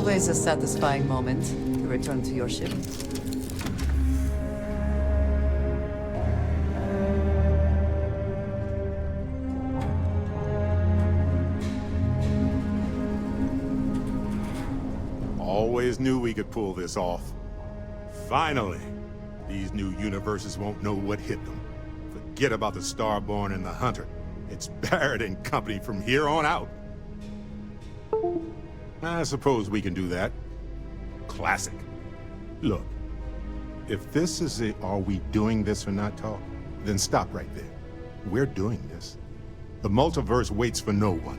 Always a satisfying moment to return to your ship. Always knew we could pull this off. Finally, these new universes won't know what hit them. Forget about the Starborn and the Hunter. It's Barrett and company from here on out. I suppose we can do that. Classic. Look, if this is a are we doing this or not talk, then stop right there. We're doing this. The multiverse waits for no one.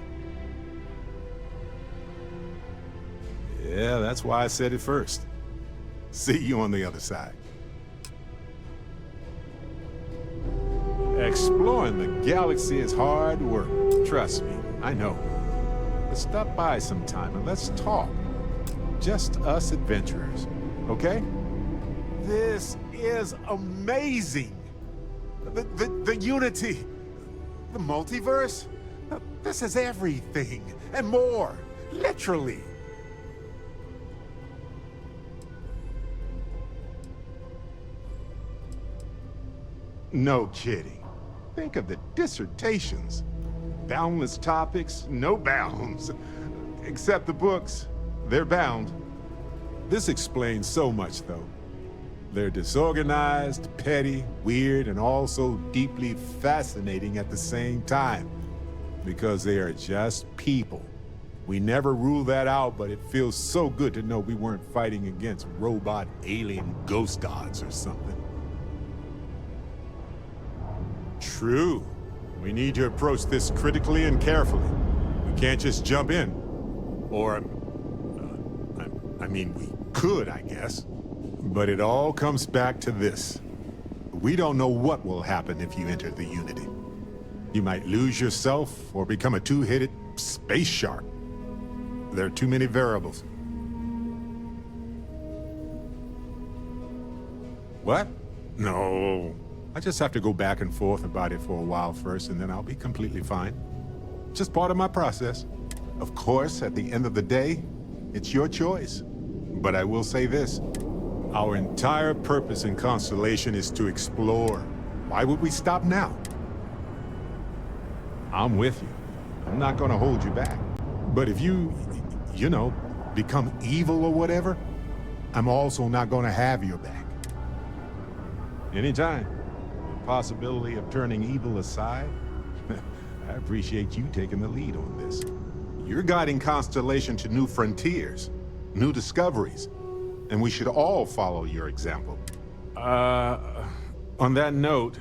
Yeah, that's why I said it first. See you on the other side. Exploring the galaxy is hard work. Trust me, I know. But stop by sometime and let's talk. Just us adventurers, okay? This is amazing! The unity, the multiverse, this is everything and more, literally. No kidding. Think of the dissertations. Boundless topics, no bounds. Except the books, they're bound. This explains so much, though. They're disorganized, petty, weird, and also deeply fascinating at the same time. Because they are just people. We never rule that out, but it feels so good to know we weren't fighting against robot alien ghost gods or something. True. We need to approach this critically and carefully. We can't just jump in. Or, I mean, we could, I guess. But it all comes back to this. We don't know what will happen if you enter the Unity. You might lose yourself or become a two-headed space shark. There are too many variables. What? No. I just have to go back and forth about it for a while first, and then I'll be completely fine. Just part of my process. Of course, at the end of the day, it's your choice. But I will say this. Our entire purpose in Constellation is to explore. Why would we stop now? I'm with you. I'm not gonna hold you back. But if you know, become evil or whatever, I'm also not gonna have your back. Anytime. Possibility of turning evil aside? I appreciate you taking the lead on this. You're guiding Constellation to new frontiers, new discoveries, and we should all follow your example. On that note,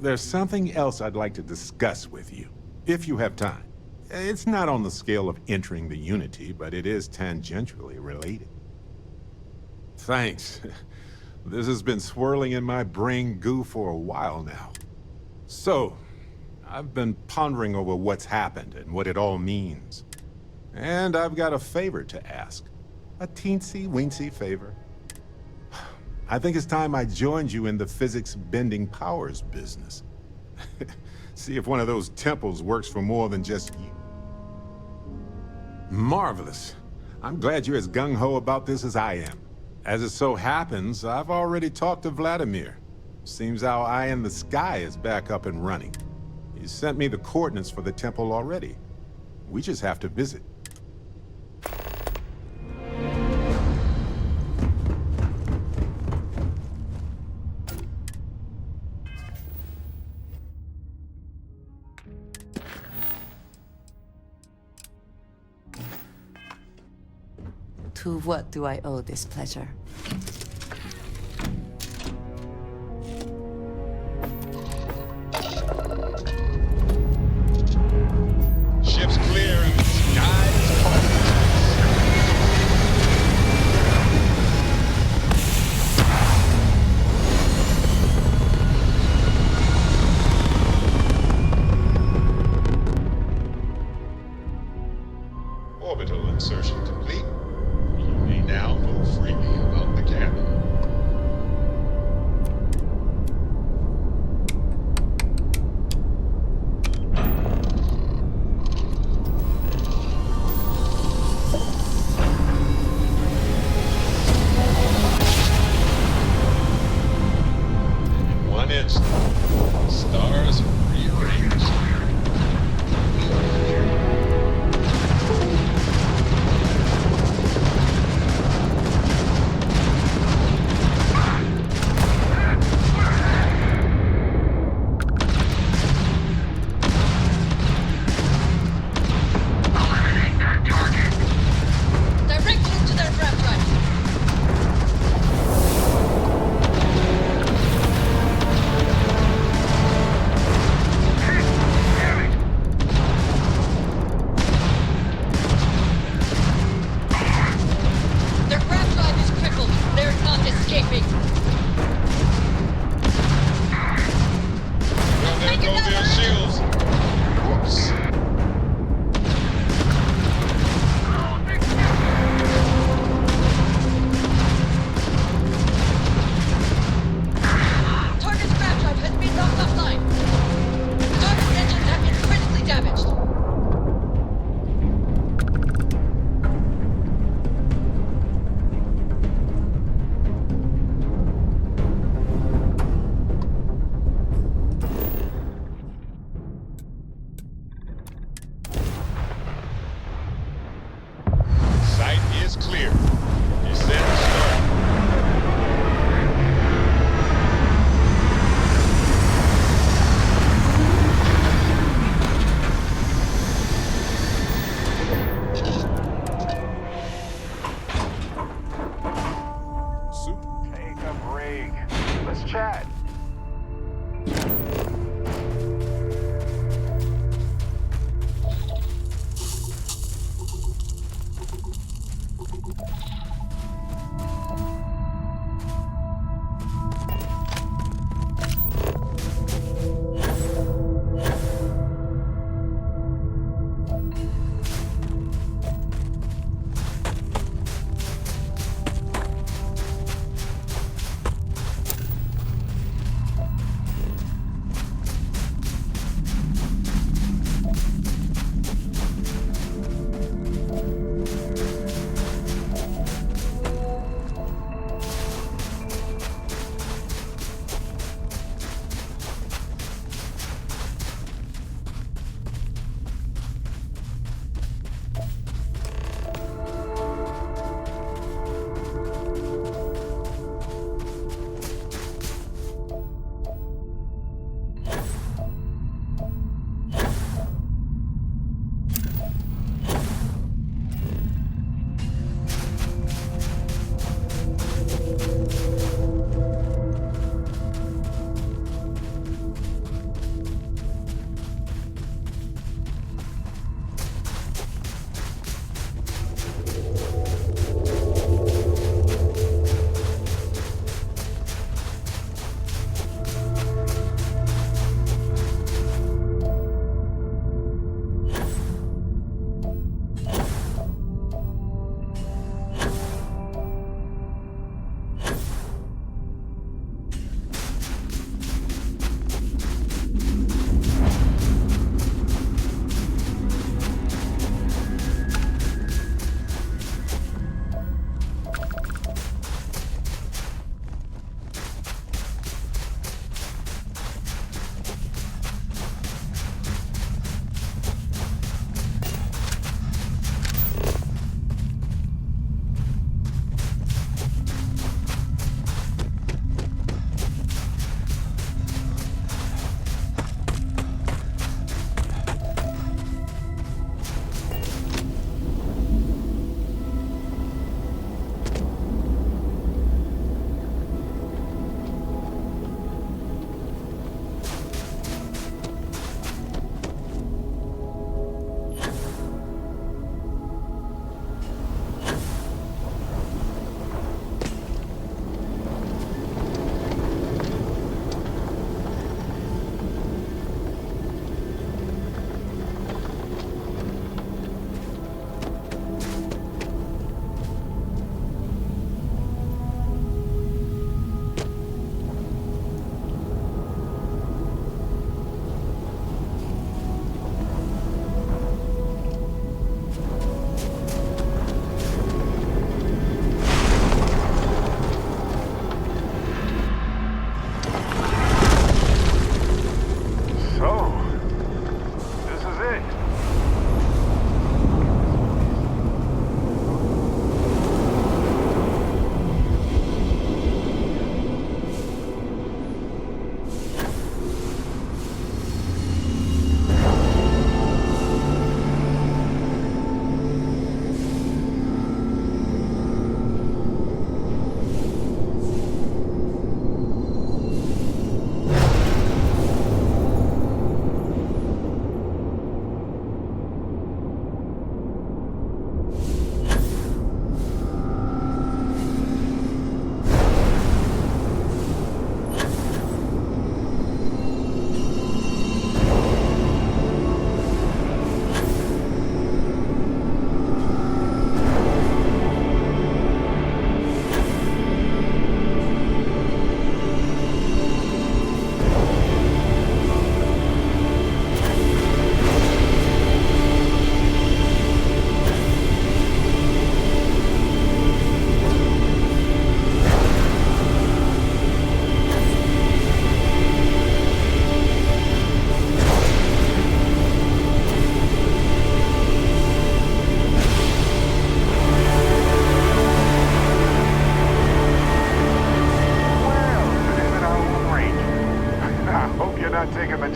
there's something else I'd like to discuss with you, if you have time. It's not on the scale of entering the Unity, but it is tangentially related. Thanks. This has been swirling in my brain goo for a while now. So, I've been pondering over what's happened and what it all means. And I've got a favor to ask. A teensy-weensy favor. I think it's time I joined you in the physics-bending powers business. See if one of those temples works for more than just you. Marvelous. I'm glad you're as gung-ho about this as I am. As it so happens, I've already talked to Vladimir. Seems our eye in the sky is back up and running. He sent me the coordinates for the temple already. We just have to visit. To what do I owe this pleasure? Ship's clear and the sky is falling. Orbital insertion complete. You may now move freely about the cabin. vague. Let's chat.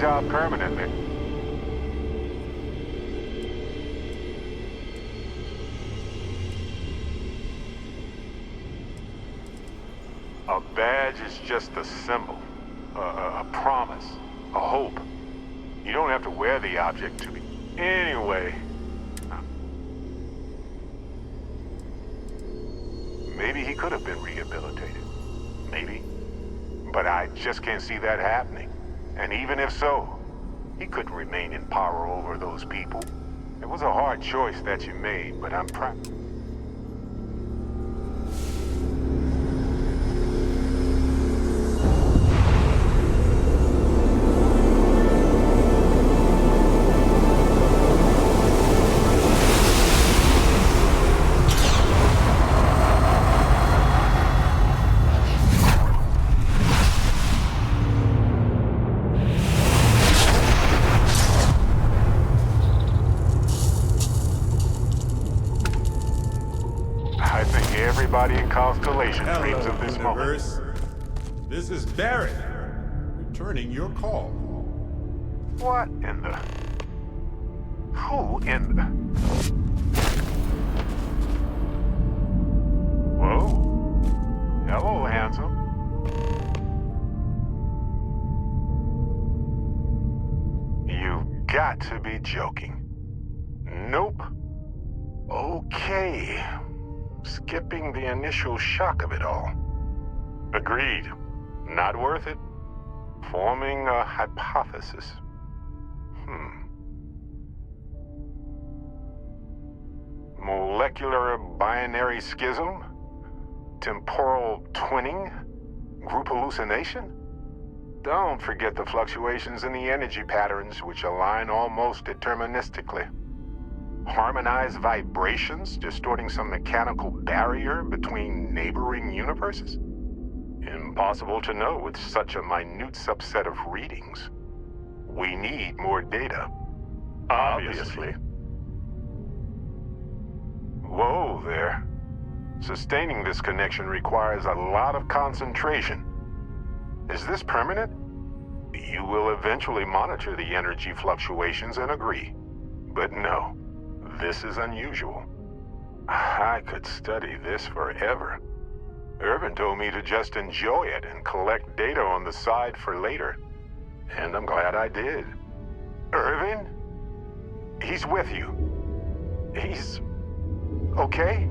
job permanently. A badge is just a symbol, a promise, a hope. You don't have to wear the object to be. Anyway, maybe he could have been rehabilitated. Maybe. But I just can't see that happening. And even if so, he couldn't remain in power over those people. It was a hard choice that you made, but I'm proud. I think everybody in Constellation dreams of this moment. Universe. This is Barrett, returning your call. What in the... Who in the... Whoa. Hello, handsome. You've got to be joking. Nope. Okay. Skipping the initial shock of it all. Agreed. Not worth it. Forming a hypothesis. Molecular binary schism? Temporal twinning? Group hallucination? Don't forget the fluctuations in the energy patterns which align almost deterministically. Harmonized vibrations distorting some mechanical barrier between neighboring universes? Impossible to know with such a minute subset of readings. We need more data. Obviously. Whoa there. Sustaining this connection requires a lot of concentration. Is this permanent? You will eventually monitor the energy fluctuations and agree. But no. This is unusual. I could study this forever. Irvin told me to just enjoy it and collect data on the side for later. And I'm glad I did. Irvin? He's with you. He's... okay?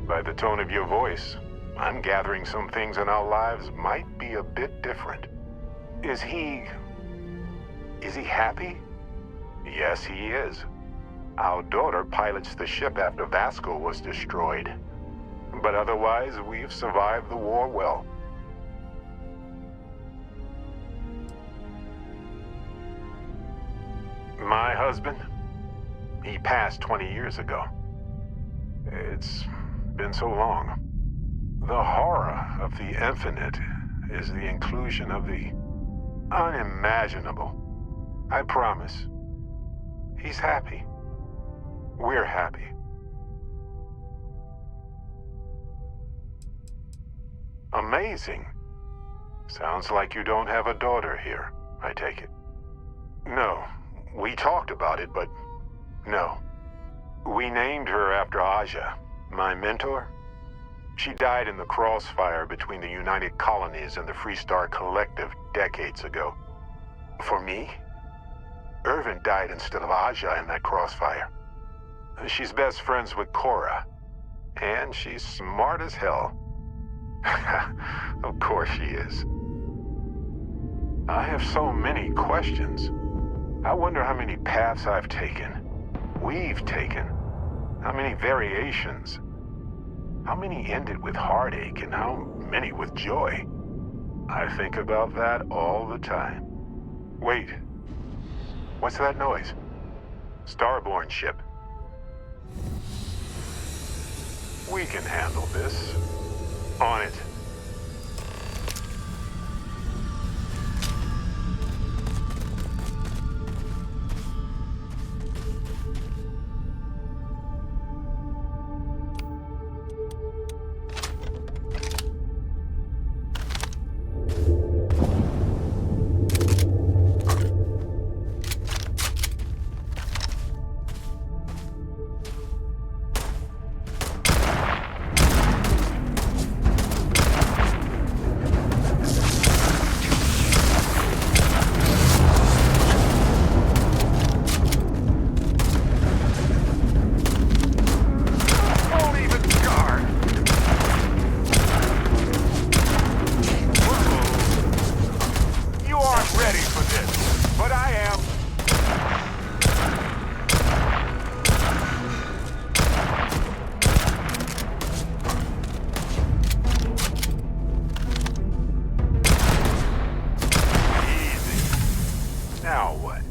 By the tone of your voice, I'm gathering some things in our lives might be a bit different. Is he happy? Yes, he is. Our daughter pilots the ship after Vasco was destroyed. But otherwise, we've survived the war well. My husband, he passed 20 years ago. It's been so long. The horror of the infinite is the inclusion of the unimaginable. I promise. He's happy. We're happy. Amazing. Sounds like you don't have a daughter here, I take it. No, we talked about it, but no. We named her after Aja, my mentor. She died in the crossfire between the United Colonies and the Freestar Collective decades ago. For me, Irvin died instead of Aja in that crossfire. She's best friends with Cora, and she's smart as hell. Of course she is. I have so many questions. I wonder how many paths I've taken, we've taken, how many variations, how many ended with heartache, and how many with joy. I think about that all the time. Wait, what's that noise? Starborn ship. We can handle this. On it. Now what?